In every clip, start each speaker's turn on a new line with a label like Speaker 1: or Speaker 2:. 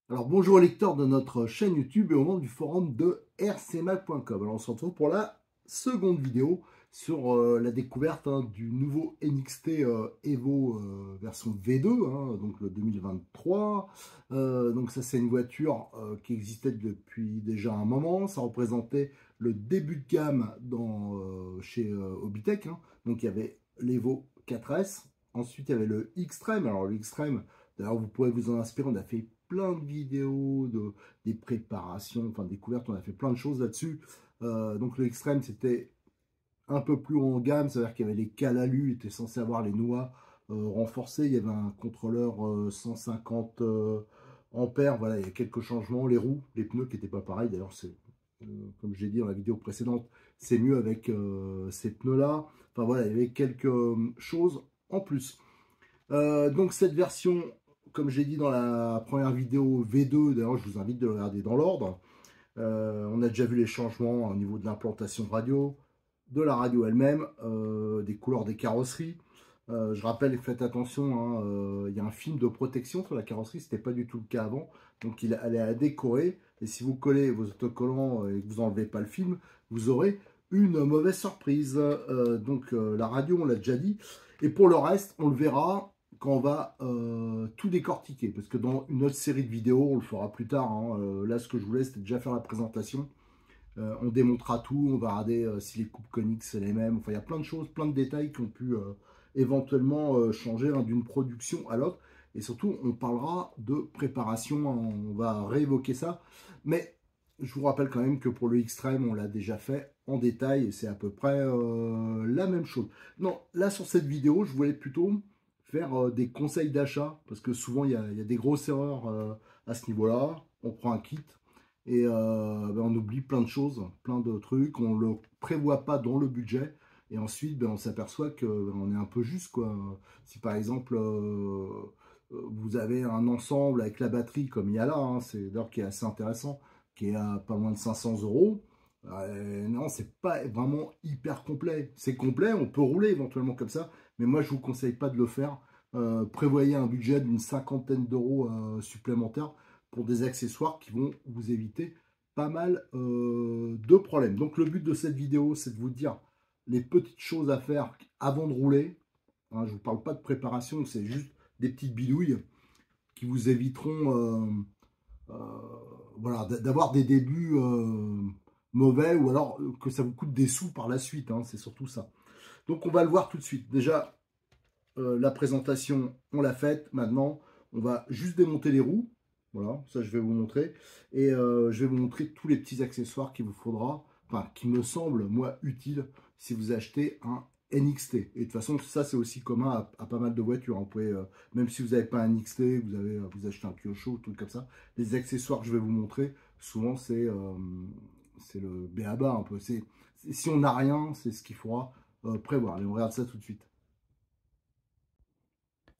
Speaker 1: Alors bonjour lecteurs de notre chaîne YouTube et au monde du forum de rcmac.com. Alors on se retrouve pour la seconde vidéo sur la découverte du nouveau NXT Evo version V2, donc le 2023. Donc ça c'est une voiture qui existait depuis déjà un moment. Ça représentait le début de gamme chez Hobbytech. Donc il y avait l'Evo 4S. Ensuite il y avait le Xtreme. Alors le Xtreme, d'ailleurs vous pourrez vous en inspirer, on a fait plein de vidéos, des préparations, enfin découvertes, on a fait plein de choses là-dessus. Donc le Xtreme c'était un peu plus haut en gamme, c'est-à-dire qu'il y avait les cales alu, il était censé avoir les noix renforcées, il y avait un contrôleur 150 ampères, voilà, il y a quelques changements, les roues, les pneus qui n'étaient pas pareils, d'ailleurs c'est, comme j'ai dit dans la vidéo précédente, c'est mieux avec ces pneus-là, enfin voilà, il y avait quelques choses en plus. Donc cette version, comme j'ai dit dans la première vidéo V2, d'ailleurs je vous invite de le regarder dans l'ordre. On a déjà vu les changements au niveau de l'implantation radio, de la radio elle-même, des couleurs des carrosseries. Je rappelle, faites attention, il y a un film de protection sur la carrosserie, ce n'était pas du tout le cas avant. Donc elle est à décorer. Et si vous collez vos autocollants et que vous n'enlevez pas le film, vous aurez une mauvaise surprise. Donc la radio, on l'a déjà dit. Et pour le reste, on le verra quand on va tout décortiquer, parce que dans une autre série de vidéos, on le fera plus tard, là ce que je voulais c'était déjà faire la présentation, on démontrera tout, on va regarder si les coupes coniques c'est les mêmes, enfin il y a plein de choses, plein de détails qui ont pu éventuellement changer d'une production à l'autre, et surtout on parlera de préparation, on va réévoquer ça, mais je vous rappelle quand même que pour le Xtreme on l'a déjà fait en détail, et c'est à peu près la même chose. Non, là sur cette vidéo je voulais plutôt faire des conseils d'achat, parce que souvent il y a des grosses erreurs à ce niveau-là. On prend un kit et on oublie plein de choses, plein de trucs, on ne le prévoit pas dans le budget, et ensuite on s'aperçoit qu'on est un peu juste, quoi. Si par exemple vous avez un ensemble avec la batterie comme il y a là, c'est d'ailleurs qui est assez intéressant, qui est à pas loin de 500 €. Non, c'est pas vraiment hyper complet. C'est complet, on peut rouler éventuellement comme ça, mais moi je vous conseille pas de le faire. Prévoyez un budget d'une cinquantaine d'euros supplémentaires pour des accessoires qui vont vous éviter pas mal de problèmes. Donc le but de cette vidéo, c'est de vous dire les petites choses à faire avant de rouler. Je ne vous parle pas de préparation, c'est juste des petites bidouilles qui vous éviteront voilà, d'avoir des débuts mauvais, ou alors que ça vous coûte des sous par la suite, c'est surtout ça. Donc on va le voir tout de suite. Déjà, la présentation, on l'a faite. Maintenant, on va juste démonter les roues. Voilà, ça je vais vous montrer. Et je vais vous montrer tous les petits accessoires qu'il vous faudra, enfin qui me semblent, moi, utiles si vous achetez un NXT. Et de toute façon, ça c'est aussi commun à pas mal de voitures. Vous pouvez, même si vous n'avez pas un NXT, vous achetez un Kyosho, tout comme ça. Les accessoires que je vais vous montrer, souvent c'est le b.a.-ba un peu. Si on n'a rien, c'est ce qu'il faudra prévoir. Allez, on regarde ça tout de suite.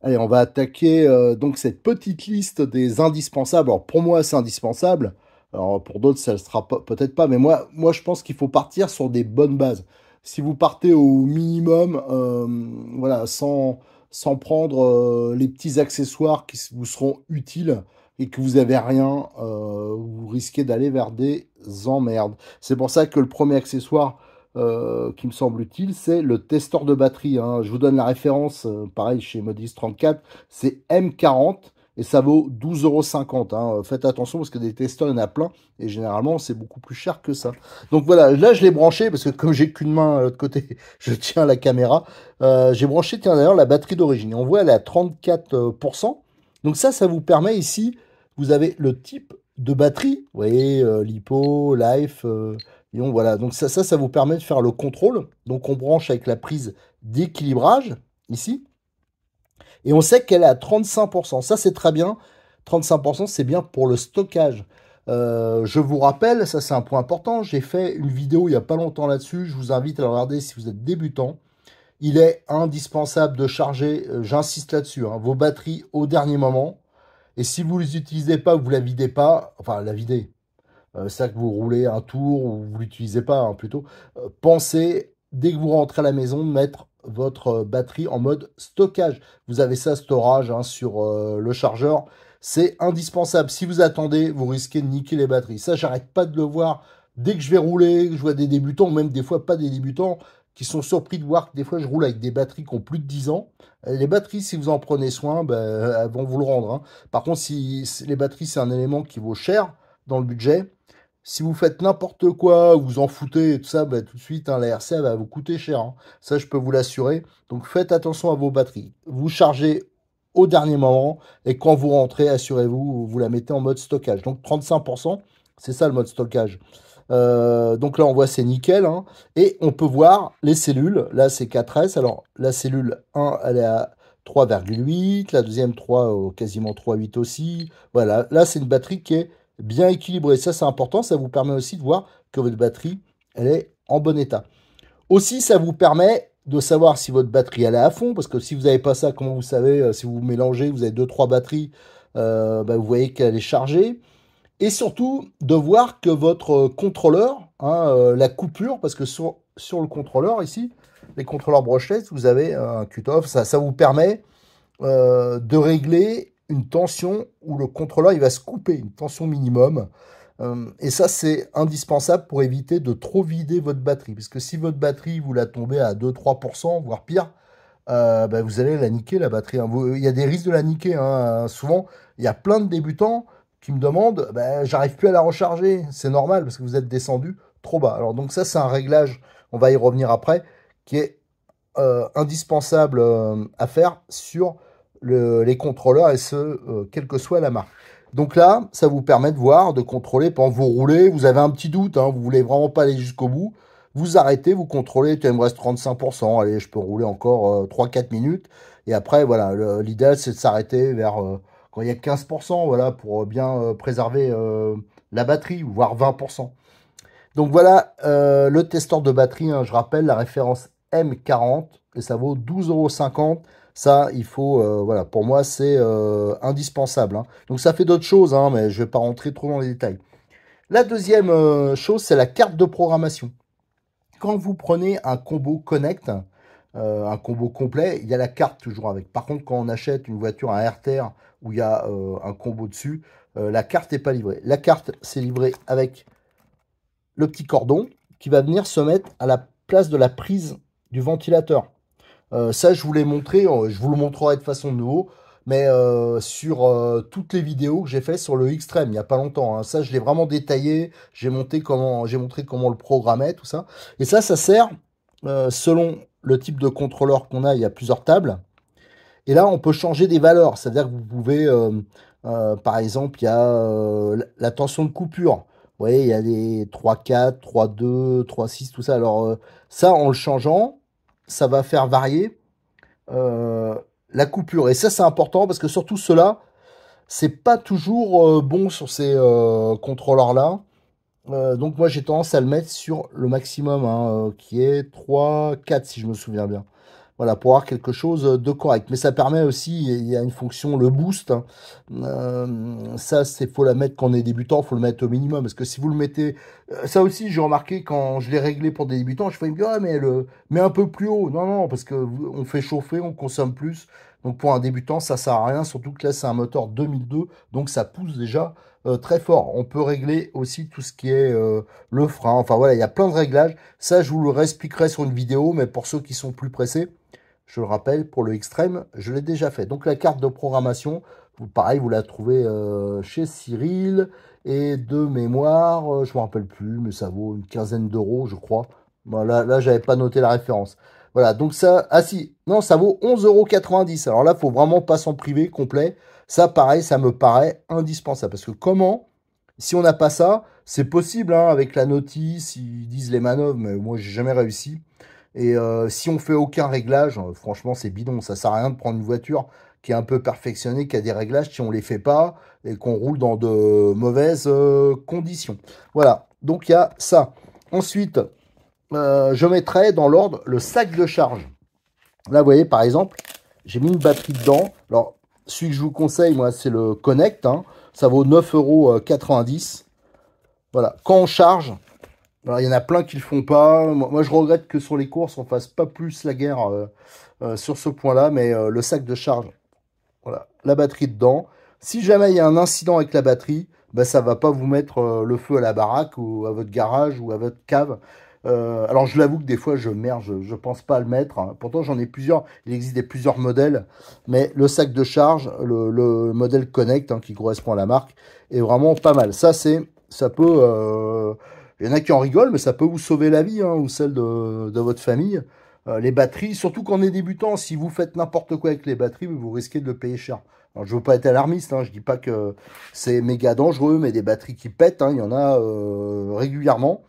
Speaker 1: Allez, on va attaquer donc cette petite liste des indispensables. Alors pour moi, c'est indispensable. Alors pour d'autres, ça ne sera peut-être pas. Mais moi je pense qu'il faut partir sur des bonnes bases. Si vous partez au minimum, voilà, sans prendre les petits accessoires qui vous seront utiles et que vous n'avez rien, vous risquez d'aller vers des emmerdes. C'est pour ça que le premier accessoire qui me semble utile, c'est le testeur de batterie. Je vous donne la référence, pareil chez Modis34, c'est M40 et ça vaut 12,50 €. Faites attention parce que des testeurs, il y en a plein et généralement c'est beaucoup plus cher que ça. Donc voilà, là je l'ai branché parce que comme j'ai qu'une main à l'autre côté, je tiens la caméra. J'ai branché, tiens d'ailleurs, la batterie d'origine. On voit elle est à 34%. Donc ça vous permet ici, vous avez le type de batterie, vous voyez, LiPo, Life, Ion, voilà. Donc ça vous permet de faire le contrôle. Donc on branche avec la prise d'équilibrage, ici. Et on sait qu'elle est à 35%. Ça, c'est très bien. 35%, c'est bien pour le stockage. Je vous rappelle, ça c'est un point important, j'ai fait une vidéo il n'y a pas longtemps là-dessus, je vous invite à la regarder si vous êtes débutant. Il est indispensable de charger, j'insiste là-dessus, hein, vos batteries au dernier moment. Et si vous ne les utilisez pas, vous la videz pas, enfin la videz, c'est que vous roulez un tour ou vous l'utilisez pas, hein, plutôt. Pensez, dès que vous rentrez à la maison, mettre votre batterie en mode stockage. Vous avez ça, storage, hein, sur le chargeur. C'est indispensable. Si vous attendez, vous risquez de niquer les batteries. Ça, j'arrête pas de le voir. Dès que je vais rouler, je vois des débutants, ou même des fois pas des débutants, qui sont surpris de voir que des fois je roule avec des batteries qui ont plus de 10 ans. Les batteries, si vous en prenez soin, ben, elles vont vous le rendre, hein. Par contre, si les batteries, c'est un élément qui vaut cher dans le budget, si vous faites n'importe quoi, vous en foutez et tout ça, bah, tout de suite, hein, la RC va vous coûter cher, hein. Ça, je peux vous l'assurer. Donc, faites attention à vos batteries. Vous chargez au dernier moment et quand vous rentrez, assurez-vous, vous la mettez en mode stockage. Donc, 35%, c'est ça le mode stockage. Donc là, on voit c'est nickel, hein. Et on peut voir les cellules. Là, c'est 4S. Alors, la cellule 1, elle est à 3,8. La deuxième, 3, quasiment 3,8 aussi. Voilà, là, c'est une batterie qui est bien équilibrée. Ça, c'est important. Ça vous permet aussi de voir que votre batterie, elle est en bon état. Aussi, ça vous permet de savoir si votre batterie, elle est à fond. Parce que si vous n'avez pas ça, comment vous savez, si vous mélangez, vous avez deux trois batteries, bah, vous voyez qu'elle est chargée. Et surtout, de voir que votre contrôleur, hein, la coupure, parce que sur le contrôleur ici, les contrôleurs brushless, vous avez un cut-off, ça vous permet de régler une tension où le contrôleur il va se couper, une tension minimum. Et ça, c'est indispensable pour éviter de trop vider votre batterie. Parce que si votre batterie, vous la tombez à 2-3%, voire pire, bah, vous allez la niquer, la batterie, hein. Il y a des risques de la niquer, hein. Souvent, il y a plein de débutants qui me demandent, bah, j'arrive plus à la recharger. C'est normal parce que vous êtes descendu trop bas. Alors donc ça, c'est un réglage, on va y revenir après, qui est indispensable à faire sur les contrôleurs et ce, quelle que soit la marque. Donc là, ça vous permet de voir, de contrôler pendant que vous roulez. Vous avez un petit doute, hein, vous voulez vraiment pas aller jusqu'au bout. Vous arrêtez, vous contrôlez, il me reste 35%. Allez, je peux rouler encore 3-4 minutes. Et après, voilà, l'idéal, c'est de s'arrêter vers quand il y a 15%, voilà, pour bien préserver la batterie, voire 20%. Donc voilà, le testeur de batterie, hein, je rappelle, la référence M40, et ça vaut 12,50 €. Ça, il faut, voilà, pour moi, c'est indispensable, hein. Donc ça fait d'autres choses, hein, mais je ne vais pas rentrer trop dans les détails. La deuxième chose, c'est la carte de programmation. Quand vous prenez un combo Connect, un combo complet, il y a la carte toujours avec. Par contre, quand on achète une voiture à RTR où il y a un combo dessus, la carte n'est pas livrée. La carte, c'est livré avec le petit cordon qui va venir se mettre à la place de la prise du ventilateur. Ça, je vous l'ai montré, je vous le montrerai de façon de nouveau, mais sur toutes les vidéos que j'ai fait sur le Xtreme, il n'y a pas longtemps, hein. Ça, je l'ai vraiment détaillé, j'ai montré comment le programmer, tout ça. Et ça sert, selon le type de contrôleur qu'on a, il y a plusieurs tables. Et là, on peut changer des valeurs, c'est-à-dire que vous pouvez, par exemple, il y a la tension de coupure. Vous voyez, il y a des 3,4, 3,2, 3,6, tout ça. Alors, ça, en le changeant, ça va faire varier euh, la coupure. Et ça, c'est important parce que surtout cela, c'est pas toujours bon sur ces contrôleurs-là. Donc moi, j'ai tendance à le mettre sur le maximum, hein, qui est 3, 4 si je me souviens bien. Voilà, pour avoir quelque chose de correct. Mais ça permet aussi, il y a une fonction, le boost, hein. Ça, c'est faut la mettre quand on est débutant, faut le mettre au minimum. Parce que si vous le mettez... ça aussi, j'ai remarqué quand je l'ai réglé pour des débutants, je fais, ah, mais mets un peu plus haut. Non, non, parce que on fait chauffer, on consomme plus. Donc pour un débutant, ça sert à rien. Surtout que là, c'est un moteur 2002, donc ça pousse déjà très fort. On peut régler aussi tout ce qui est le frein. Enfin voilà, il y a plein de réglages. Ça, je vous le réexpliquerai sur une vidéo, mais pour ceux qui sont plus pressés, je le rappelle, pour le Xtreme, je l'ai déjà fait. Donc la carte de programmation, pareil, vous la trouvez chez Cyril. Et de mémoire, je ne me rappelle plus, mais ça vaut une quinzaine d'euros, je crois. Voilà, là, j'avais pas noté la référence. Voilà, donc ça... Ah si, non, ça vaut 11,90 €. Alors là, il faut vraiment pas s'en priver, complet. Ça, pareil, ça me paraît indispensable. Parce que comment, si on n'a pas ça, c'est possible, hein, avec la notice, ils disent les manœuvres, mais moi, j'ai jamais réussi. Et si on fait aucun réglage, franchement, c'est bidon. Ça sert à rien de prendre une voiture qui est un peu perfectionné, qui a des réglages si on les fait pas et qu'on roule dans de mauvaises conditions. Voilà, donc il y a ça. Ensuite, je mettrai dans l'ordre le sac de charge. Là, vous voyez, par exemple, j'ai mis une batterie dedans. Alors, celui que je vous conseille, moi, c'est le Connect. Hein. Ça vaut 9,90 €. Voilà, quand on charge, alors, il y en a plein qui le font pas. Moi, je regrette que sur les courses, on fasse pas plus la guerre sur ce point-là. Mais le sac de charge, voilà, la batterie dedans. Si jamais il y a un incident avec la batterie, bah, ça va pas vous mettre le feu à la baraque ou à votre garage ou à votre cave. Alors je l'avoue que des fois je merde, je pense pas à le mettre. Hein. Pourtant j'en ai plusieurs, il existe plusieurs modèles, mais le sac de charge, le modèle Connect hein, qui correspond à la marque, est vraiment pas mal. Ça peut, il y en a qui en rigolent, mais ça peut vous sauver la vie hein, ou celle de votre famille. Les batteries, surtout quand on est débutant, si vous faites n'importe quoi avec les batteries, vous risquez de le payer cher. Alors, je veux pas être alarmiste, hein, je dis pas que c'est méga dangereux, mais des batteries qui pètent, hein, il y en a régulièrement.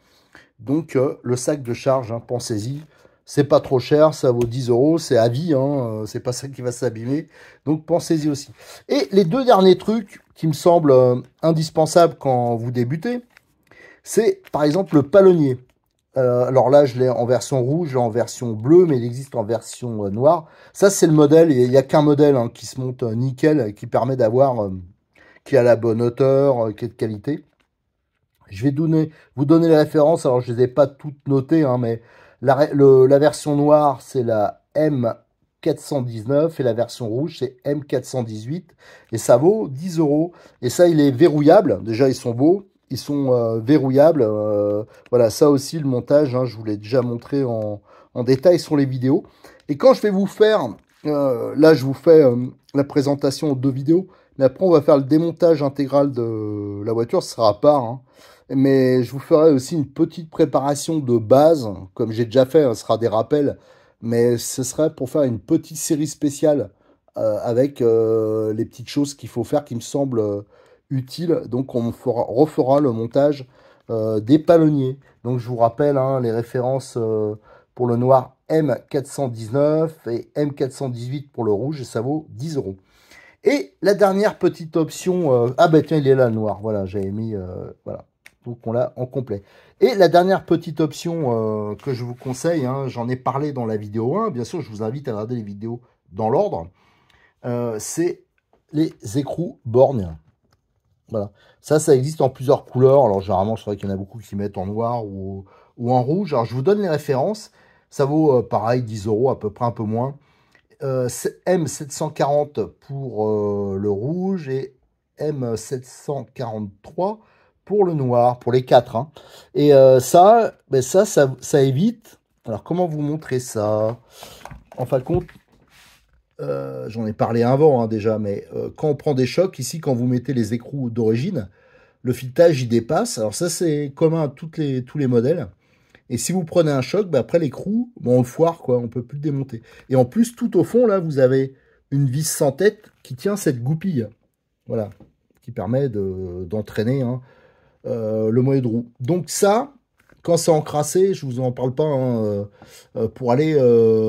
Speaker 1: Donc, le sac de charge, hein, pensez-y, c'est pas trop cher, ça vaut 10 €, c'est à vie, hein, c'est pas ça qui va s'abîmer. Donc, pensez-y aussi. Et les deux derniers trucs qui me semblent indispensables quand vous débutez, c'est par exemple le palonnier. Alors là, je l'ai en version rouge, en version bleue, mais il existe en version noire. Ça, c'est le modèle. Il n'y a qu'un modèle hein, qui se monte nickel, qui permet d'avoir, qui a la bonne hauteur, qui est de qualité. Je vais vous donner les références. Alors, je ne les ai pas toutes notées, hein, mais la version noire, c'est la M419 et la version rouge, c'est M418. Et ça vaut 10 €. Et ça, il est verrouillable. Déjà, ils sont beaux. Ils sont verrouillables. Voilà, ça aussi, le montage, hein, je vous l'ai déjà montré en détail sur les vidéos. Et quand je vais vous faire, là, je vous fais la présentation en 2 vidéos, mais après, on va faire le démontage intégral de la voiture, ce sera à part. Hein. Mais je vous ferai aussi une petite préparation de base, comme j'ai déjà fait, hein, ce sera des rappels, mais ce serait pour faire une petite série spéciale avec les petites choses qu'il faut faire qui me semblent utile. Donc on refera le montage des palonniers. Donc je vous rappelle hein, les références pour le noir M419 et M418 pour le rouge et ça vaut 10 €. Et la dernière petite option, ah bah tiens il est là le noir, voilà j'avais mis, voilà, donc on l'a en complet. Et la dernière petite option que je vous conseille, hein, j'en ai parlé dans la vidéo 1, bien sûr je vous invite à regarder les vidéos dans l'ordre, c'est les écrous borgnes. Voilà. Ça existe en plusieurs couleurs. Alors, généralement, je sais qu'il y en a beaucoup qui mettent en noir ou en rouge. Alors, je vous donne les références. Ça vaut, pareil, 10 € à peu près, un peu moins. M740 pour le rouge et M743 pour le noir, pour les 4. Hein. Et ben ça évite... Alors, comment vous montrer ça? En fin de compte, j'en ai parlé avant hein, déjà, mais quand on prend des chocs, ici, quand vous mettez les écrous d'origine, le filetage, il dépasse. Alors ça, c'est commun à tous les modèles. Et si vous prenez un choc, bah, après l'écrou, bon, on le foire, quoi, on peut plus le démonter. Et en plus, tout au fond, là, vous avez une vis sans tête qui tient cette goupille. Voilà, qui permet d'entraîner hein, le moyen de roue. Donc ça, quand c'est encrassé, je vous en parle pas, hein, pour aller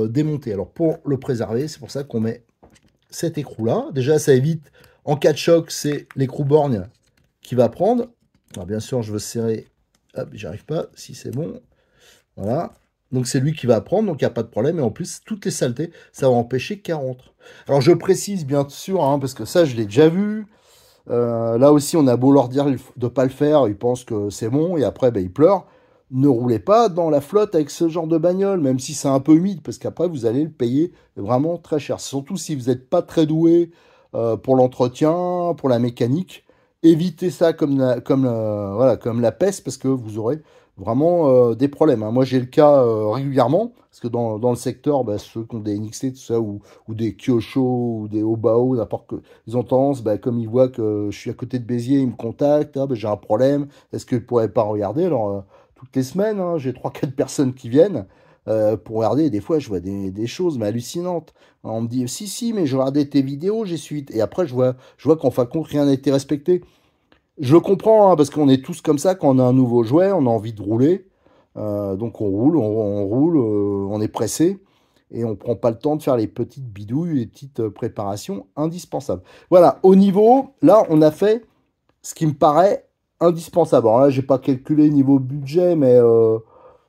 Speaker 1: démonter. Alors pour le préserver, c'est pour ça qu'on met cet écrou-là. Déjà, ça évite, en cas de choc, c'est l'écrou borgne qui va prendre. Alors bien sûr, je veux serrer. Hop, j'arrive pas. Si c'est bon. Voilà. Donc c'est lui qui va prendre, donc il n'y a pas de problème. Et en plus, toutes les saletés, ça va empêcher qu'elle rentre. Alors je précise bien sûr, hein, parce que ça, je l'ai déjà vu. Là aussi, on a beau leur dire de ne pas le faire, ils pensent que c'est bon, et après, ben, ils pleurent. Ne roulez pas dans la flotte avec ce genre de bagnole, même si c'est un peu humide, parce qu'après, vous allez le payer vraiment très cher. Surtout si vous n'êtes pas très doué pour l'entretien, pour la mécanique. Évitez ça voilà, comme la peste, parce que vous aurez vraiment des problèmes. Hein. Moi, j'ai le cas régulièrement, parce que dans le secteur, bah, ceux qui ont des NXT, tout ça, ou des Kyosho, ou des Obao, n'importe quoi, ils ont tendance, bah, comme ils voient que je suis à côté de Béziers, ils me contactent, ah, bah, j'ai un problème, est-ce qu'ils ne pourraient pas regarder? Alors, toutes les semaines, hein, j'ai 3-4 personnes qui viennent pour regarder, et des fois, je vois des choses mais hallucinantes. Alors, on me dit, si, mais je regardais tes vidéos, j'ai suivi, et après, je vois qu'en fin de compte, rien n'a été respecté. Je le comprends, hein, parce qu'on est tous comme ça, quand on a un nouveau jouet, on a envie de rouler. Donc on roule, on roule, on est pressé. et on ne prend pas le temps de faire les petites bidouilles, les petites préparations indispensables. Voilà, au niveau, là, on a fait ce qui me paraît indispensable. Alors là, j'ai pas calculé niveau budget, mais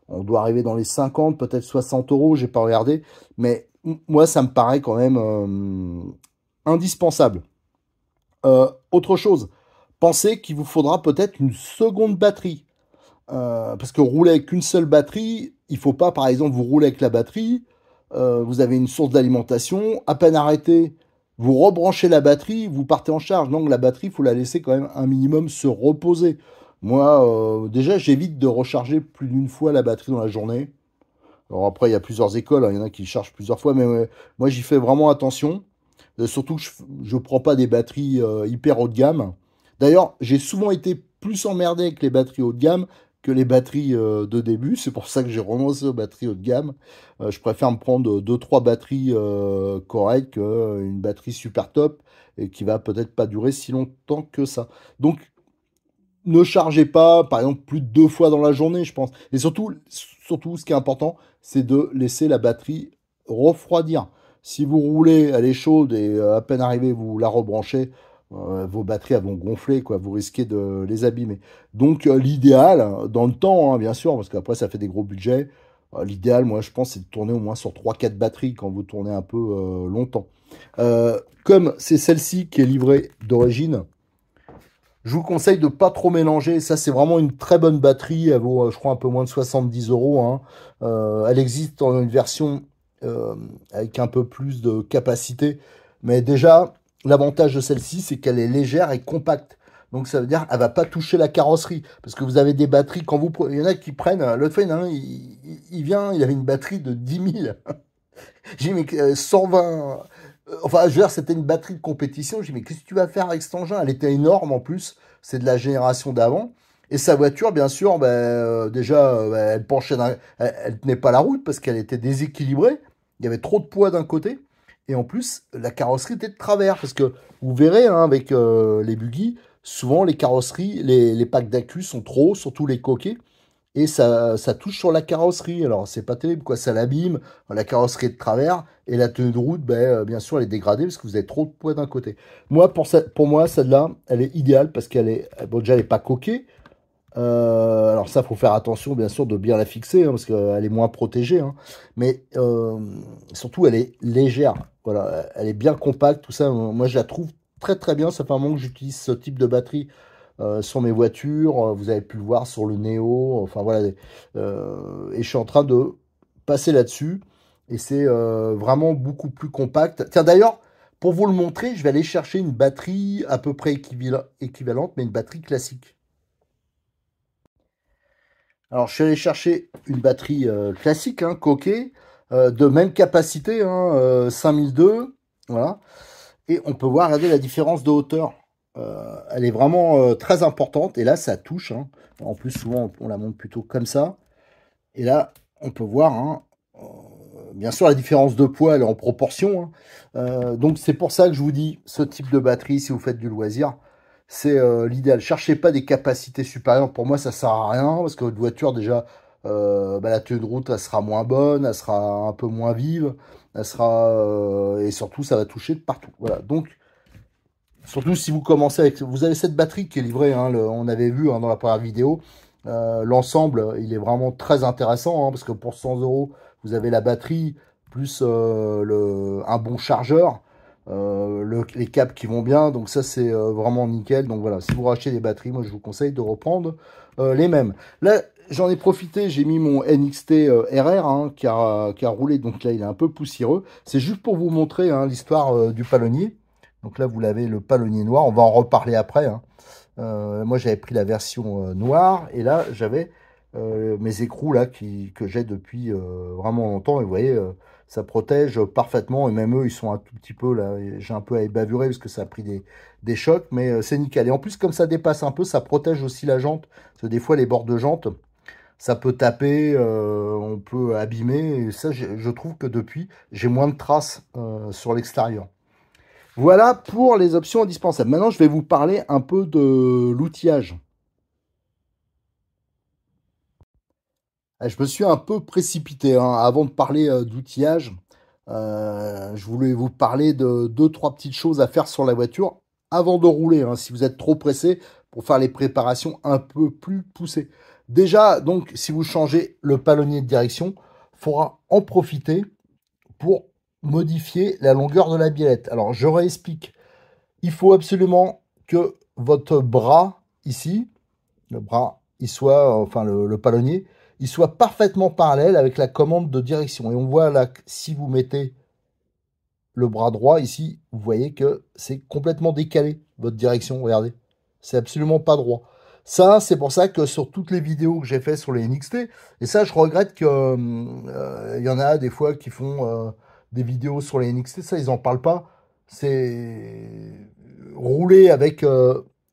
Speaker 1: on doit arriver dans les 50, peut-être 60 euros, j'ai pas regardé. Mais moi, ça me paraît quand même indispensable. Autre chose, pensez qu'il vous faudra peut-être une seconde batterie. Parce que rouler avec une seule batterie, il faut pas, par exemple, vous rouler avec la batterie, vous avez une source d'alimentation, à peine arrêté, vous rebranchez la batterie, vous partez en charge. Donc la batterie, il faut la laisser quand même un minimum se reposer. Moi, déjà, j'évite de recharger plus d'une fois la batterie dans la journée. Alors après, il y a plusieurs écoles, hein, il y en a qui chargent plusieurs fois, mais moi, j'y fais vraiment attention. Surtout que je ne prends pas des batteries hyper haut de gamme. D'ailleurs, j'ai souvent été plus emmerdé avec les batteries haut de gamme que les batteries de début. C'est pour ça que j'ai renoncé aux batteries haut de gamme. Je préfère me prendre deux trois batteries correctes qu'une batterie super top et qui va peut-être pas durer si longtemps que ça. Donc, ne chargez pas, par exemple, plus de 2 fois dans la journée, je pense. Et surtout, ce qui est important, c'est de laisser la batterie refroidir. Si vous roulez, elle est chaude et à peine arrivé, vous la rebranchez, vos batteries elles vont gonfler, quoi. Vous risquez de les abîmer. Donc, l'idéal, dans le temps, hein, bien sûr, parce qu'après, ça fait des gros budgets. L'idéal, moi, je pense, c'est de tourner au moins sur 3 4 batteries quand vous tournez un peu longtemps. Comme c'est celle-ci qui est livrée d'origine, je vous conseille de pas trop mélanger. Ça, c'est vraiment une très bonne batterie. Elle vaut, je crois, un peu moins de 70 euros, hein. Elle existe en une version avec un peu plus de capacité. Mais déjà, l'avantage de celle-ci, c'est qu'elle est légère et compacte. Donc, ça veut dire qu'elle va pas toucher la carrosserie. Parce que vous avez des batteries, quand vous il y en a qui prennent, l'autre fois, il y en a un, il vient, il avait une batterie de 10 000. J'ai mis 120. Enfin, je veux dire, c'était une batterie de compétition. J'ai dit, mais qu'est-ce que tu vas faire avec cet engin? Elle était énorme en plus. C'est de la génération d'avant. Et sa voiture, bien sûr, ben, déjà, elle penchait elle tenait pas la route parce qu'elle était déséquilibrée. Il y avait trop de poids d'un côté. Et en plus, la carrosserie était de travers. Parce que vous verrez, hein, avec les buggy, souvent les carrosseries, les packs d'accus sont trop hauts, surtout les coquets. Et ça touche sur la carrosserie. Alors, c'est pas terrible, quoi. Ça l'abîme. La carrosserie est de travers. Et la tenue de route, ben, bien sûr, elle est dégradée parce que vous avez trop de poids d'un côté. Moi, pour moi, celle-là, elle est idéale parce qu'elle est. Bon, déjà, elle n'est pas coquée. Alors, ça, faut faire attention, bien sûr, de bien la fixer hein, parce qu'elle est moins protégée, hein. Mais surtout, elle est légère. Voilà, elle est bien compacte, tout ça. Moi, je la trouve très, très bien. Ça fait un moment que j'utilise ce type de batterie sur mes voitures. Vous avez pu le voir sur le Neo. Enfin voilà. Et je suis en train de passer là-dessus. Et c'est vraiment beaucoup plus compact. Tiens, d'ailleurs, pour vous le montrer, je vais aller chercher une batterie à peu près équivalente, mais une batterie classique. Alors, je suis allé chercher une batterie classique, hein, coquée, de même capacité, hein, 5002. Voilà. Et on peut voir, regardez la différence de hauteur. Elle est vraiment très importante. Et là, ça touche, hein. En plus, souvent, on la monte plutôt comme ça. Et là, on peut voir, hein, bien sûr, la différence de poids, elle est en proportion, hein. Donc, c'est pour ça que je vous dis, ce type de batterie, si vous faites du loisir, c'est l'idéal. Cherchez pas des capacités supérieures. Pour moi, ça sert à rien. Parce que votre voiture, déjà, bah, la tenue de route, elle sera moins bonne. Elle sera un peu moins vive. Elle sera... et surtout, ça va toucher de partout. Voilà. Donc, surtout si vous commencez avec... Vous avez cette batterie qui est livrée, hein, on avait vu hein, dans la première vidéo. L'ensemble, il est vraiment très intéressant, hein, parce que pour 100 euros, vous avez la batterie, plus un bon chargeur, les câbles qui vont bien. Donc ça, c'est vraiment nickel. Donc voilà, si vous rachetez des batteries, moi, je vous conseille de reprendre les mêmes. Là, j'en ai profité, j'ai mis mon NXT RR hein, qui a roulé. Donc là, il est un peu poussiéreux. C'est juste pour vous montrer hein, l'histoire du palonnier. Donc là, vous l'avez, le palonnier noir. On va en reparler après, hein. Moi, j'avais pris la version noire. Et là, j'avais mes écrous là, que j'ai depuis vraiment longtemps. Et vous voyez, ça protège parfaitement. Et même eux, ils sont un tout petit peu là. J'ai un peu à bavurer parce que ça a pris des chocs. Mais c'est nickel. Et en plus, comme ça dépasse un peu, ça protège aussi la jante. Parce que des fois, les bords de jante, ça peut taper, on peut abîmer. Et ça, je trouve que depuis, j'ai moins de traces sur l'extérieur. Voilà pour les options indispensables. Maintenant, je vais vous parler un peu de l'outillage. Je me suis un peu précipité hein, avant de parler d'outillage. Je voulais vous parler de 2-3 petites choses à faire sur la voiture avant de rouler, hein, si vous êtes trop pressé pour faire les préparations un peu plus poussées. Déjà, donc, si vous changez le palonnier de direction, il faudra en profiter pour modifier la longueur de la biellette. Alors, je réexplique. Il faut absolument que votre bras, ici, le bras, il soit, enfin le palonnier, il soit parfaitement parallèle avec la commande de direction. Et on voit là que si vous mettez le bras droit ici, vous voyez que c'est complètement décalé, votre direction, regardez. C'est absolument pas droit. Ça, c'est pour ça que sur toutes les vidéos que j'ai fait sur les NXT, et ça, je regrette que y en a des fois qui font des vidéos sur les NXT, ça, ils en parlent pas. C'est rouler avec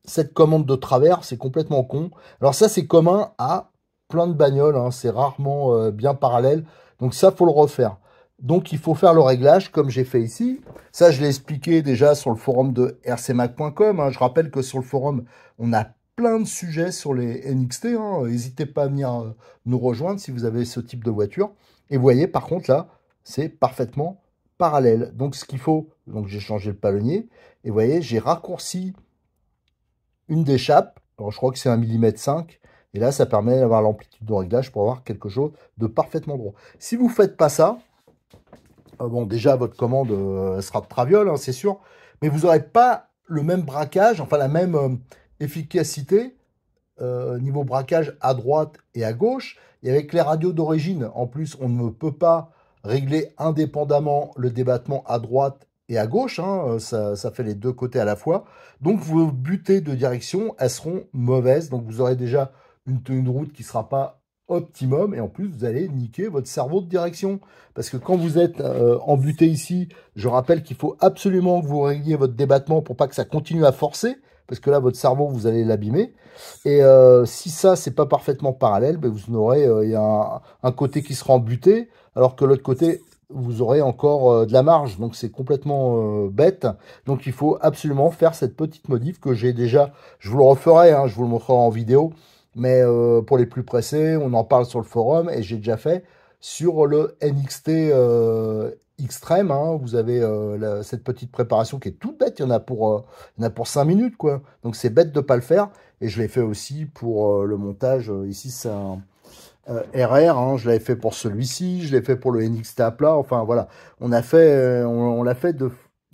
Speaker 1: cette commande de travers, c'est complètement con. Alors ça, c'est commun à plein de bagnoles, hein, c'est rarement bien parallèle. Donc ça, faut le refaire. Donc il faut faire le réglage comme j'ai fait ici. Ça, je l'ai expliqué déjà sur le forum de rcmac.com. Hein. Je rappelle que sur le forum, on a plein de sujets sur les NXT. Hein. N'hésitez pas à venir nous rejoindre si vous avez ce type de voiture. Et vous voyez, par contre, là, c'est parfaitement parallèle. Donc ce qu'il faut, donc j'ai changé le palonnier. Et vous voyez, j'ai raccourci une d'échappe. Alors je crois que c'est 1,5 mm. Et là, ça permet d'avoir l'amplitude de réglage pour avoir quelque chose de parfaitement droit. Si vous ne faites pas ça, bon, déjà, votre commande sera de traviole, hein, c'est sûr, mais vous n'aurez pas le même braquage, enfin la même efficacité niveau braquage à droite et à gauche. Et avec les radios d'origine, en plus, on ne peut pas régler indépendamment le débattement à droite et à gauche, hein, ça fait les deux côtés à la fois. Donc vos butées de direction, elles seront mauvaises, donc vous aurez déjà une tenue de route qui ne sera pas optimum, et en plus vous allez niquer votre cerveau de direction, parce que quand vous êtes en butée ici, je rappelle qu'il faut absolument que vous régliez votre débattement pour pas que ça continue à forcer, parce que là votre cerveau vous allez l'abîmer. Et si ça c'est pas parfaitement parallèle, ben, vous aurez y a un côté qui sera embuté, alors que l'autre côté vous aurez encore de la marge, donc c'est complètement bête. Donc il faut absolument faire cette petite modif que j'ai déjà, je vous le referai, hein, je vous le montrerai en vidéo, mais pour les plus pressés, on en parle sur le forum, et j'ai déjà fait sur le NXT Extreme. Hein, vous avez cette petite préparation qui est toute bête, il y en a pour 5 minutes, quoi. Donc c'est bête de ne pas le faire, et je l'ai fait aussi pour le montage. Ici c'est un RR, hein, je l'avais fait pour celui-ci, je l'ai fait pour le NXT à plat, enfin voilà. On a fait, on l'a fait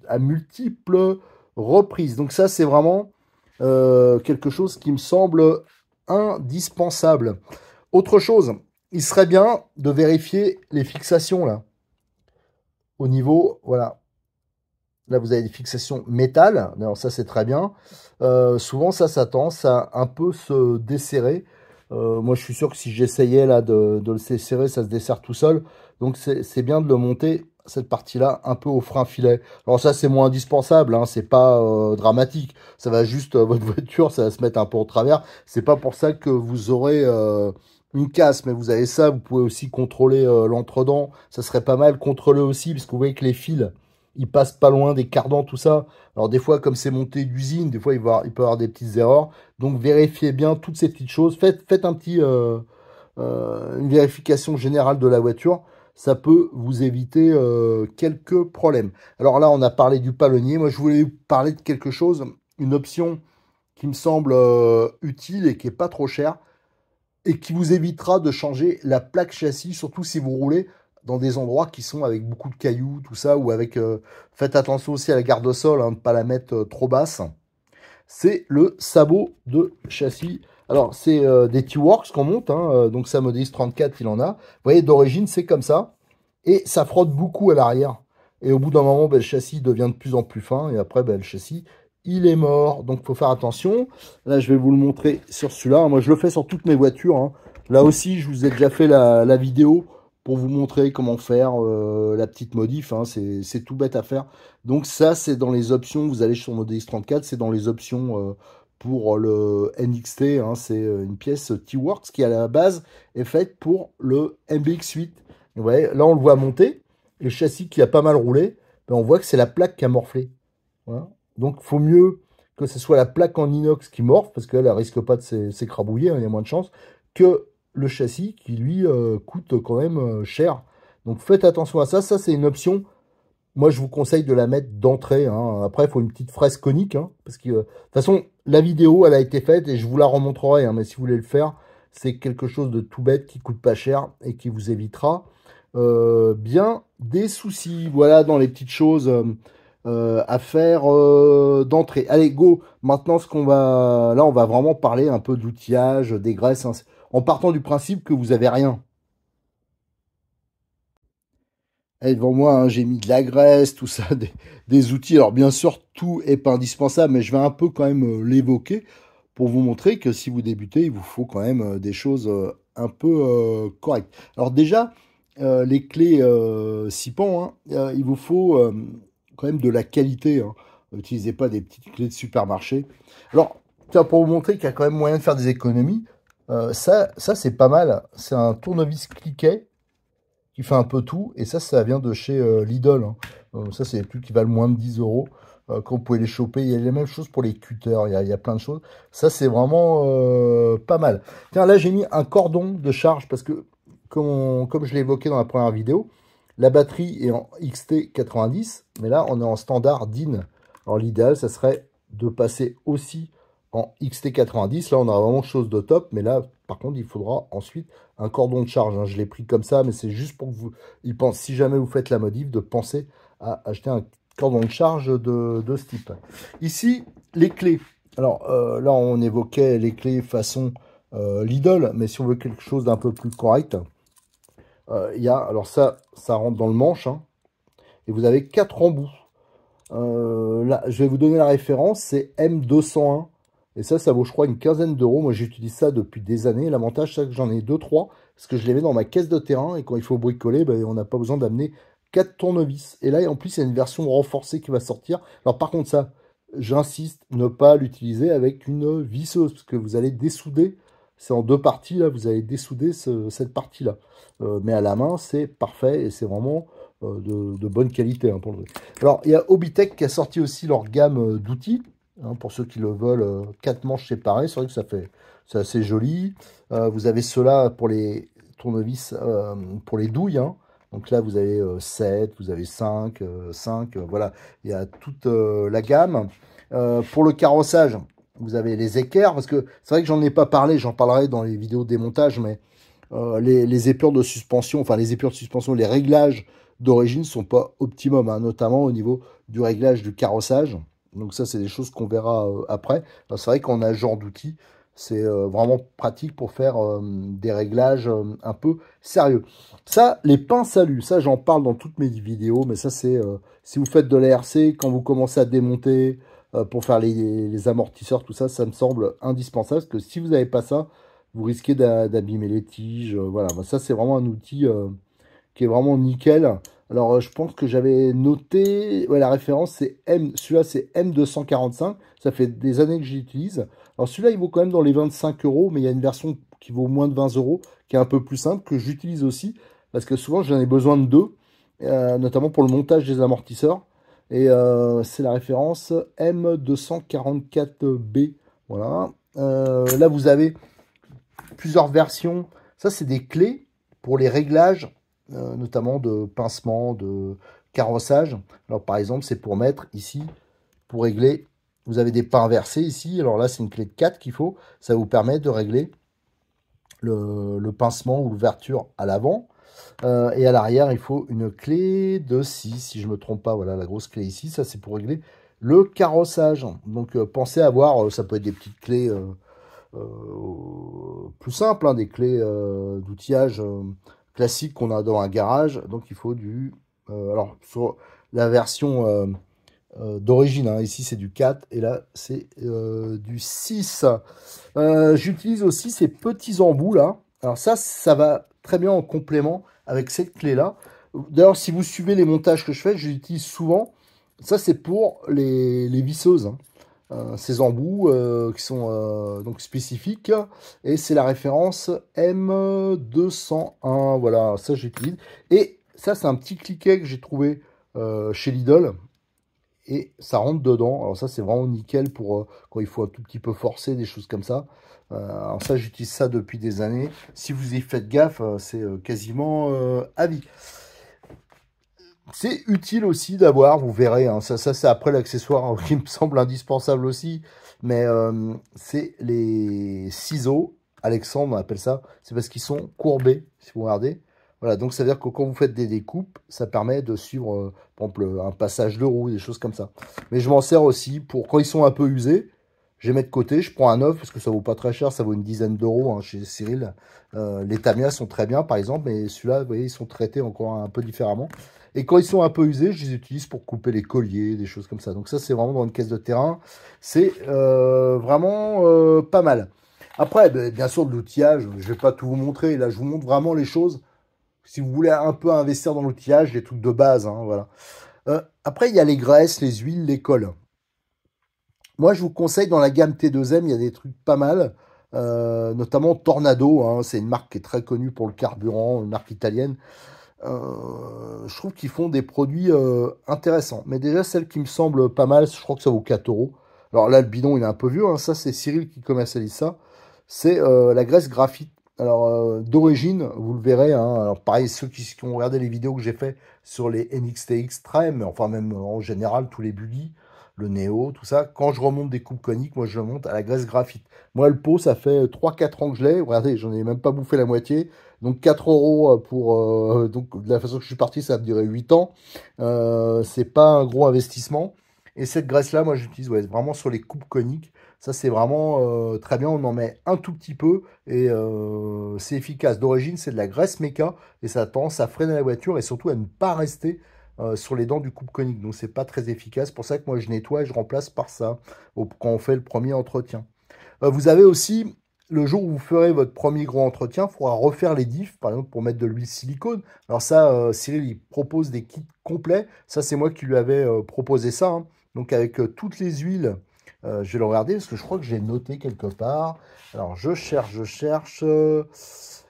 Speaker 1: à multiples reprises. Donc ça c'est vraiment quelque chose qui me semble indispensable. Autre chose, il serait bien de vérifier les fixations là. Au niveau, voilà. Là, vous avez des fixations métal. Alors ça, c'est très bien. Souvent, ça tend à un peu se desserrer. Moi, je suis sûr que si j'essayais là de le desserrer, ça se desserre tout seul. Donc, c'est bien de le monter, cette partie-là, un peu au frein filet. Alors ça, c'est moins indispensable, hein, c'est pas dramatique. Ça va juste, votre voiture, ça va se mettre un peu au travers. C'est pas pour ça que vous aurez une casse, mais vous avez ça. Vous pouvez aussi contrôler l'entredent. Ça serait pas mal. Contrôler aussi, parce que vous voyez que les fils, ils passent pas loin des cardans, tout ça. Alors des fois, comme c'est monté d'usine, des fois, il peut y avoir des petites erreurs. Donc vérifiez bien toutes ces petites choses. Faites un petit, une vérification générale de la voiture. Ça peut vous éviter quelques problèmes. Alors là, on a parlé du palonnier. Moi, je voulais vous parler de quelque chose, une option qui me semble utile et qui est pas trop chère, et qui vous évitera de changer la plaque châssis, surtout si vous roulez dans des endroits qui sont avec beaucoup de cailloux, tout ça, ou avec... faites attention aussi à la garde au sol, hein, de ne pas la mettre trop basse. C'est le sabot de châssis. Alors, c'est des T-Works qu'on monte, hein, donc ça Modéis 34, il en a. Vous voyez, d'origine, c'est comme ça, et ça frotte beaucoup à l'arrière. Et au bout d'un moment, ben, le châssis devient de plus en plus fin, et après, ben, le châssis, il est mort. Donc, il faut faire attention. Là, je vais vous le montrer sur celui-là. Moi, je le fais sur toutes mes voitures. Hein. Là aussi, je vous ai déjà fait la vidéo pour vous montrer comment faire la petite modif. Hein. C'est tout bête à faire. Donc, ça, c'est dans les options. Vous allez sur Modéis 34, c'est dans les options pour le NXT. Hein. C'est une pièce T-Works qui, à la base, est faite pour le MBX8. Vous voyez, là, on le voit monter. Le châssis qui a pas mal roulé, ben, on voit que c'est la plaque qui a morflé. Voilà. Donc, il faut mieux que ce soit la plaque en inox qui morfle, parce qu'elle ne risque pas de s'écrabouiller, hein, il y a moins de chance, que le châssis qui, lui, coûte quand même cher. Donc faites attention à ça. Ça, c'est une option. Moi, je vous conseille de la mettre d'entrée. Hein. Après, il faut une petite fraise conique. Hein, parce que, de toute façon, la vidéo, elle a été faite et je vous la remontrerai. Hein, mais si vous voulez le faire, c'est quelque chose de tout bête qui coûte pas cher et qui vous évitera bien des soucis. Voilà, dans les petites choses à faire d'entrée. Allez, go. Maintenant, là, on va vraiment parler un peu d'outillage, des graisses, hein, en partant du principe que vous avez rien. Et devant moi, hein, j'ai mis de la graisse, tout ça, des outils. Alors bien sûr, tout est pas indispensable, mais je vais un peu quand même l'évoquer pour vous montrer que si vous débutez, il vous faut quand même des choses un peu correctes. Alors déjà, les clés Sipan, hein, il vous faut quand même de la qualité. Hein. N'utilisez pas des petites clés de supermarché. Alors, tiens, pour vous montrer qu'il y a quand même moyen de faire des économies, ça c'est pas mal. C'est un tournevis cliquet qui fait un peu tout. Et ça vient de chez Lidl. Hein. Ça, c'est des trucs qui valent moins de 10 euros. Quand vous pouvez les choper. Il y a les mêmes choses pour les cutters. Il y a plein de choses. Ça, c'est vraiment pas mal. Tiens, là, j'ai mis un cordon de charge parce que, comme je l'ai évoqué dans la première vidéo, la batterie est en XT90. Mais là, on est en standard DIN. Alors, l'idéal, ça serait de passer aussi en XT90. Là, on a vraiment chose de top. Mais là, par contre, il faudra ensuite un cordon de charge. Hein. Je l'ai pris comme ça, mais c'est juste pour que vous y pensez. Si jamais vous faites la modif, de penser à acheter un cordon de charge de ce type. Ici, les clés. Alors là, on évoquait les clés façon Lidl, mais si on veut quelque chose d'un peu plus correct, il y a, alors ça rentre dans le manche, hein, et vous avez 4 embouts. Là, je vais vous donner la référence, c'est M201. Et ça vaut, je crois, une quinzaine d'euros. Moi, j'utilise ça depuis des années. L'avantage, c'est que j'en ai 2-3, parce que je les mets dans ma caisse de terrain. Et quand il faut bricoler, ben, on n'a pas besoin d'amener 4 tournevis. Et là, en plus, il y a une version renforcée qui va sortir. Alors, par contre, ça, j'insiste, ne pas l'utiliser avec une visseuse, parce que vous allez dessouder. C'est en 2 parties, là, vous allez dessouder cette partie-là. Mais à la main, c'est parfait et c'est vraiment de bonne qualité hein, pour le truc. Alors, il y a Hobbytech qui a sorti aussi leur gamme d'outils. Hein, pour ceux qui le veulent, 4 manches séparées. C'est vrai que c'est assez joli. Vous avez ceux-là pour les tournevis, pour les douilles. Hein. Donc là, vous avez 7, vous avez 5, 5. Voilà, il y a toute la gamme. Pour le carrossage, vous avez les équerres. Parce que c'est vrai que j'en ai pas parlé. J'en parlerai dans les vidéos de démontage. Mais les épures de suspension, enfin les épures de suspension, les réglages d'origine ne sont pas optimum. Hein, notamment au niveau du réglage du carrossage. Donc ça, c'est des choses qu'on verra après. C'est vrai qu'on a ce genre d'outils. C'est vraiment pratique pour faire des réglages un peu sérieux. Ça, les pinces à lu, ça j'en parle dans toutes mes vidéos. Mais ça, c'est si vous faites de l'ARC, quand vous commencez à démonter pour faire les amortisseurs, tout ça, ça me semble indispensable. Parce que si vous n'avez pas ça, vous risquez d'abîmer les tiges. Voilà, ça, c'est vraiment un outil qui est vraiment nickel. Alors, je pense que j'avais noté, ouais, la référence, c'est celui-là, c'est M245. Ça fait des années que j'utilise. Alors, celui-là, il vaut quand même dans les 25 euros, mais il y a une version qui vaut moins de 20 euros, qui est un peu plus simple, que j'utilise aussi, parce que souvent, j'en ai besoin de deux, notamment pour le montage des amortisseurs. Et c'est la référence M244B. Voilà. Là, vous avez plusieurs versions. Ça, c'est des clés pour les réglages notamment de pincement, de carrossage. Alors par exemple, c'est pour mettre ici, pour régler, vous avez des pas inversés ici. Alors là, c'est une clé de 4 qu'il faut. Ça vous permet de régler le pincement ou l'ouverture à l'avant. Et à l'arrière, il faut une clé de 6, si je ne me trompe pas. Voilà, la grosse clé ici, ça c'est pour régler le carrossage. Donc pensez à avoir, ça peut être des petites clés plus simples, hein, des clés d'outillage classique qu'on a dans un garage. Donc il faut du... alors sur la version d'origine, hein, ici c'est du 4 et là c'est du 6. J'utilise aussi ces petits embouts là. Alors ça va très bien en complément avec cette clé là. D'ailleurs, si vous suivez les montages que je fais, j'utilise souvent. Ça c'est pour les visseuses. Hein. Ces embouts qui sont donc spécifiques et c'est la référence M201. Voilà, ça j'utilise. Et ça, c'est un petit cliquet que j'ai trouvé chez Lidl et ça rentre dedans. Alors ça, c'est vraiment nickel pour quand il faut un tout petit peu forcer, des choses comme ça. Alors ça, j'utilise ça depuis des années. Si vous y faites gaffe, c'est quasiment à vie. C'est utile aussi d'avoir, vous verrez, hein, ça c'est après l'accessoire qui me semble indispensable aussi, mais c'est les ciseaux, Alexandre appelle ça, c'est parce qu'ils sont courbés, si vous regardez. Voilà, donc ça veut dire que quand vous faites des découpes, ça permet de suivre, par exemple, un passage de roue, des choses comme ça. Mais je m'en sers aussi pour, quand ils sont un peu usés, je les mets de côté, je prends un neuf, parce que ça vaut pas très cher, ça vaut une dizaine d'euros hein, chez Cyril. Les Tamiya sont très bien, par exemple, mais celui-là, vous voyez, ils sont traités encore un peu différemment. Et quand ils sont un peu usés, je les utilise pour couper les colliers, des choses comme ça. Donc ça, c'est vraiment dans une caisse de terrain. C'est vraiment pas mal. Après, bien sûr, de l'outillage, je ne vais pas tout vous montrer. Là, je vous montre vraiment les choses. Si vous voulez un peu investir dans l'outillage, les trucs de base, hein, voilà. Après, il y a les graisses, les huiles, les cols. Moi, je vous conseille dans la gamme T2M, il y a des trucs pas mal. Notamment Tornado, hein, c'est une marque qui est très connue pour le carburant, une marque italienne. Je trouve qu'ils font des produits intéressants. Mais déjà, celle qui me semble pas mal, je crois que ça vaut 4 euros. Alors là, le bidon, il est un peu vieux. Hein. Ça, c'est Cyril qui commercialise ça. C'est la graisse graphite. Alors, d'origine, vous le verrez. Hein. Alors, pareil, ceux qui ont regardé les vidéos que j'ai fait sur les NXT Extreme, enfin même en général, tous les bullies, le Neo, tout ça, quand je remonte des coupes coniques, moi, je remonte à la graisse graphite. Moi, le pot, ça fait 3-4 ans que je l'ai. Regardez, j'en ai même pas bouffé la moitié. Donc 4 euros pour... donc de la façon que je suis parti, ça me durait 8 ans. C'est pas un gros investissement. Et cette graisse-là, moi j'utilise ouais, vraiment sur les coupes coniques. Ça c'est vraiment très bien. On en met un tout petit peu et c'est efficace. D'origine, c'est de la graisse méca et ça a tendance à freiner la voiture et surtout à ne pas rester sur les dents du coupe conique. Donc c'est pas très efficace. C'est pour ça que moi je nettoie et je remplace par ça quand on fait le premier entretien. Vous avez aussi, le jour où vous ferez votre premier gros entretien, il faudra refaire les diffs, par exemple pour mettre de l'huile silicone. Alors ça, Cyril, il propose des kits complets. Ça, c'est moi qui lui avais proposé ça. Hein. Donc avec toutes les huiles, je vais le regarder parce que je crois que j'ai noté quelque part. Alors je cherche, je cherche.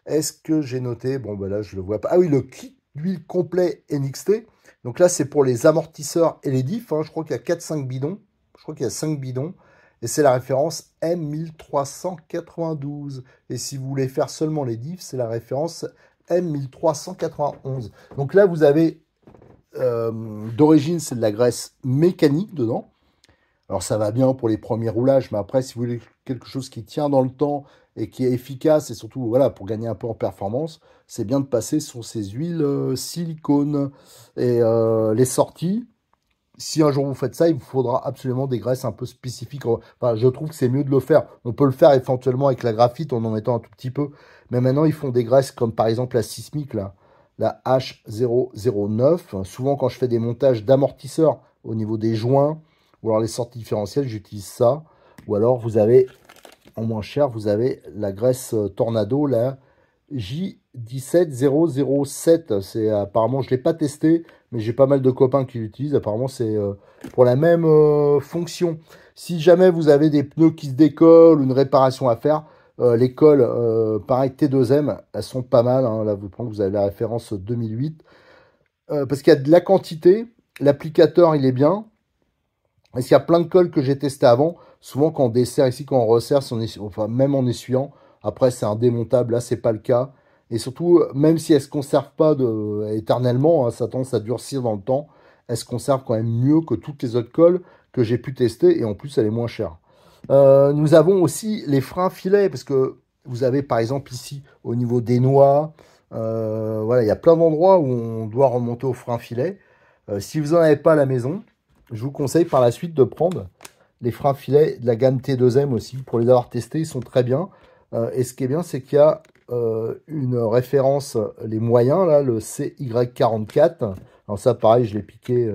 Speaker 1: Est-ce que j'ai noté? Bon, ben là, je le vois pas. Ah oui, le kit d'huile complet NXT. Donc là, c'est pour les amortisseurs et les diffs. Hein. Je crois qu'il y a 4-5 bidons. Je crois qu'il y a 5 bidons. Et c'est la référence M1392. Et si vous voulez faire seulement les diffs, c'est la référence M1391. Donc là, vous avez, d'origine, c'est de la graisse mécanique dedans. Alors ça va bien pour les premiers roulages, mais après, si vous voulez quelque chose qui tient dans le temps et qui est efficace, et surtout, voilà, pour gagner un peu en performance, c'est bien de passer sur ces huiles silicone. Et les sorties, si un jour vous faites ça, il vous faudra absolument des graisses un peu spécifiques. Enfin, je trouve que c'est mieux de le faire. On peut le faire éventuellement avec la graphite en mettant un tout petit peu. Mais maintenant, ils font des graisses comme par exemple la sismique, là, la H009. Souvent, quand je fais des montages d'amortisseurs au niveau des joints ou alors les sorties différentielles, j'utilise ça. Ou alors, vous avez, en moins cher, vous avez la graisse Tornado, la J17007. C'est apparemment, je ne l'ai pas testé, mais j'ai pas mal de copains qui l'utilisent. Apparemment, c'est pour la même fonction. Si jamais vous avez des pneus qui se décollent, une réparation à faire, les cols, pareil, T2M, elles sont pas mal. Hein. Là, vous avez la référence 2008. Parce qu'il y a de la quantité. L'applicateur, il est bien. Parce qu'il y a plein de cols que j'ai testé avant. Souvent, quand on dessert ici, quand on resserre, enfin, même en essuyant, après, c'est indémontable. Là, c'est pas le cas. Et surtout, même si elles ne se conservent pas éternellement, hein, ça a tendance à durcir dans le temps, elles se conservent quand même mieux que toutes les autres colles que j'ai pu tester. Et en plus, elle est moins chère. Nous avons aussi les freins filets. Parce que vous avez, par exemple, ici, au niveau des noix, voilà, il y a plein d'endroits où on doit remonter au frein filet. Si vous n'en avez pas à la maison, je vous conseille par la suite de prendre les freins filets de la gamme T2M aussi. Pour les avoir testés, ils sont très bien. Et ce qui est bien, c'est qu'il y a une référence, les moyens, là, le CY44. Alors ça, pareil, je l'ai piqué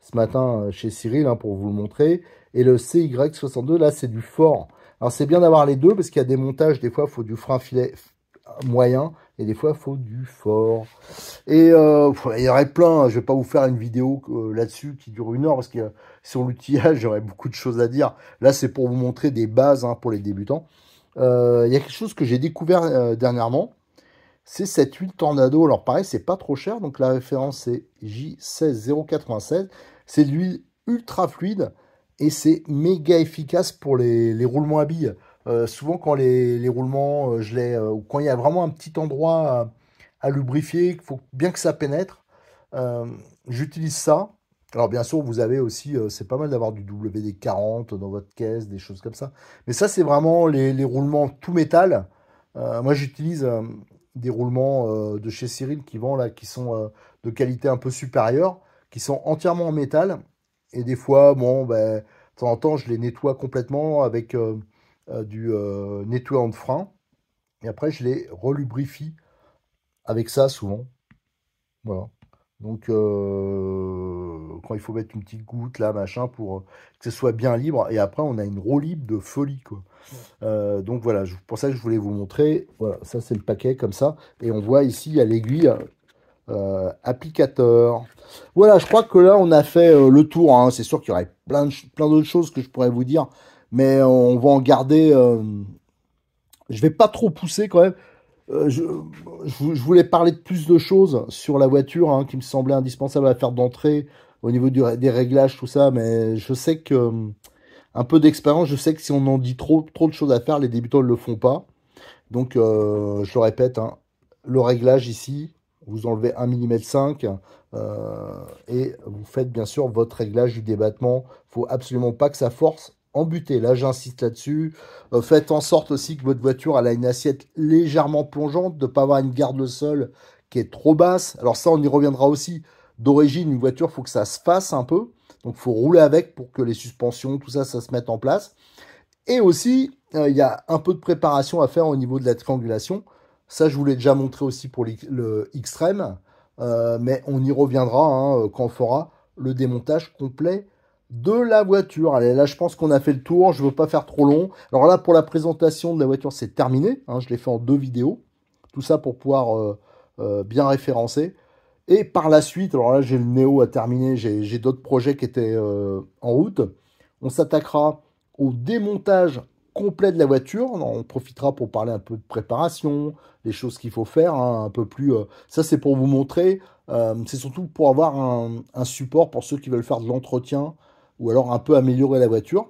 Speaker 1: ce matin chez Cyril hein, pour vous le montrer. Et le CY62, là, c'est du fort. Alors c'est bien d'avoir les deux parce qu'il y a des montages, des fois, il faut du frein filet moyen et des fois, il faut du fort. Et il y aurait plein, hein. Je vais pas vous faire une vidéo là-dessus qui dure 1 heure parce que sur l'outillage, j'aurais beaucoup de choses à dire. Là, c'est pour vous montrer des bases hein, pour les débutants. Il y a quelque chose que j'ai découvert dernièrement, c'est cette huile Tornado. Alors pareil, c'est pas trop cher, donc la référence c'est J16096. C'est de l'huile ultra fluide et c'est méga efficace pour les roulements à billes. Souvent quand les roulements, ou quand il y a vraiment un petit endroit à lubrifier, il faut bien que ça pénètre. J'utilise ça. Alors bien sûr, vous avez aussi, c'est pas mal d'avoir du WD-40 dans votre caisse, des choses comme ça. Mais ça, c'est vraiment les roulements tout métal. Moi, j'utilise des roulements de chez Cyril qui vend là, qui sont de qualité un peu supérieure, qui sont entièrement en métal. Et des fois, bon, ben, de temps en temps, je les nettoie complètement avec du nettoyant de frein. Et après, je les relubrifie avec ça souvent. Voilà. Donc, quand il faut mettre une petite goutte là, machin, pour que ce soit bien libre. Et après, on a une roue libre de folie, quoi. Donc voilà, pour ça que je voulais vous montrer. Voilà, ça c'est le paquet comme ça. Et on voit ici, il y a l'aiguille applicateur. Voilà, je crois que là, on a fait le tour, hein. C'est sûr qu'il y aurait plein d'autres choses que je pourrais vous dire. Mais on va en garder. Je vais pas trop pousser quand même. Je voulais parler de plus de choses sur la voiture, hein, qui me semblait indispensable à faire d'entrée au niveau des réglages, tout ça, mais je sais que un peu d'expérience, je sais que si on en dit trop de choses à faire, les débutants ne le font pas. Donc, je le répète, hein, le réglage ici, vous enlevez 1,5 mm et vous faites bien sûr votre réglage du débattement. Il faut absolument pas que ça force en butée. Là, j'insiste là-dessus. Faites en sorte aussi que votre voiture elle a une assiette légèrement plongeante, de ne pas avoir une garde au sol qui est trop basse. Alors ça, on y reviendra aussi. D'origine, une voiture, il faut que ça se fasse un peu. Donc, il faut rouler avec pour que les suspensions, tout ça, ça se mette en place. Et aussi, il y a un peu de préparation à faire au niveau de la triangulation. Ça, je vous l'ai déjà montré aussi pour le Xtreme. Mais on y reviendra hein, quand on fera le démontage complet de la voiture. Allez, là, je pense qu'on a fait le tour. Je ne veux pas faire trop long. Alors là, pour la présentation de la voiture, c'est terminé. Hein, je l'ai fait en 2 vidéos. Tout ça pour pouvoir bien référencer. Et par la suite, alors là, j'ai le Néo à terminer. J'ai d'autres projets qui étaient en route. On s'attaquera au démontage complet de la voiture. On profitera pour parler un peu de préparation, les choses qu'il faut faire, hein, un peu plus. Ça, c'est pour vous montrer. C'est surtout pour avoir un support pour ceux qui veulent faire de l'entretien ou alors un peu améliorer la voiture.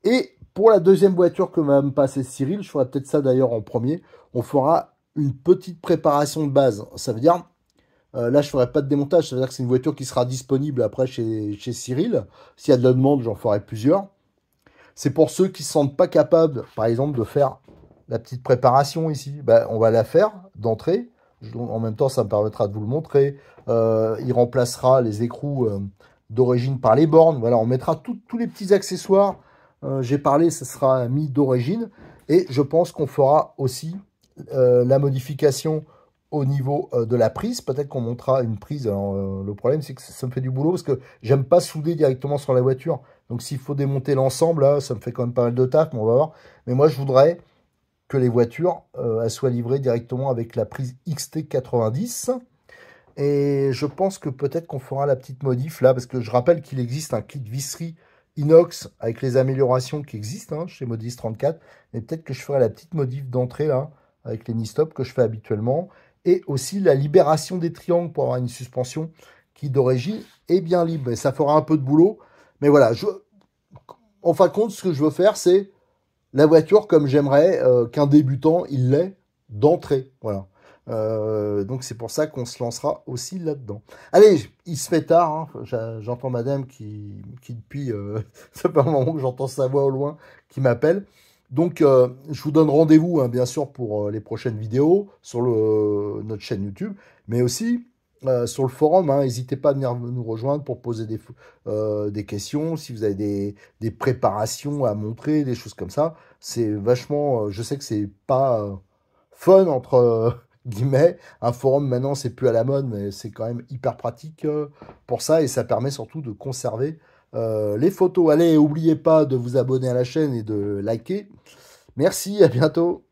Speaker 1: Et pour la deuxième voiture que va me passer Cyril, je ferai peut-être ça d'ailleurs en premier, on fera une petite préparation de base. Ça veut dire, là je ferai pas de démontage, ça veut dire que c'est une voiture qui sera disponible après chez Cyril. S'il y a de la demande, j'en ferai plusieurs. C'est pour ceux qui ne se sentent pas capables, par exemple, de faire la petite préparation ici. Ben, on va la faire d'entrée. En même temps, ça me permettra de vous le montrer. Il remplacera les écrous d'origine par les bornes. Voilà, on mettra tous les petits accessoires. J'ai parlé, ce sera mis d'origine. Et je pense qu'on fera aussi la modification au niveau de la prise. Peut-être qu'on montera une prise. Alors, le problème, c'est que ça me fait du boulot parce que j'aime pas souder directement sur la voiture. Donc, s'il faut démonter l'ensemble, là, ça me fait quand même pas mal de taf, mais on va voir. Mais moi, je voudrais que les voitures elles soient livrées directement avec la prise XT90. Et je pense que peut-être qu'on fera la petite modif là, parce que je rappelle qu'il existe un kit visserie inox avec les améliorations qui existent hein, chez Modis 34. Mais peut-être que je ferai la petite modif d'entrée là, avec les knee-stop que je fais habituellement. Et aussi la libération des triangles pour avoir une suspension qui d'origine est bien libre. Et ça fera un peu de boulot. Mais voilà, en fin de compte, ce que je veux faire, c'est la voiture comme j'aimerais qu'un débutant, il l'ait d'entrée. Voilà. Donc c'est pour ça qu'on se lancera aussi là-dedans. Allez, il se fait tard. Hein. J'entends madame qui depuis... ça fait un moment que j'entends sa voix au loin, qui m'appelle. Donc, je vous donne rendez-vous, hein, bien sûr, pour les prochaines vidéos sur notre chaîne YouTube, mais aussi sur le forum. Hein, n'hésitez pas à venir nous rejoindre pour poser des questions. Si vous avez des préparations à montrer, des choses comme ça, c'est vachement... je sais que c'est pas fun, entre guillemets. Un forum, maintenant, c'est plus à la mode, mais c'est quand même hyper pratique pour ça. Et ça permet surtout de conserver les photos. Allez, n'oubliez pas de vous abonner à la chaîne et de liker. Merci, à bientôt.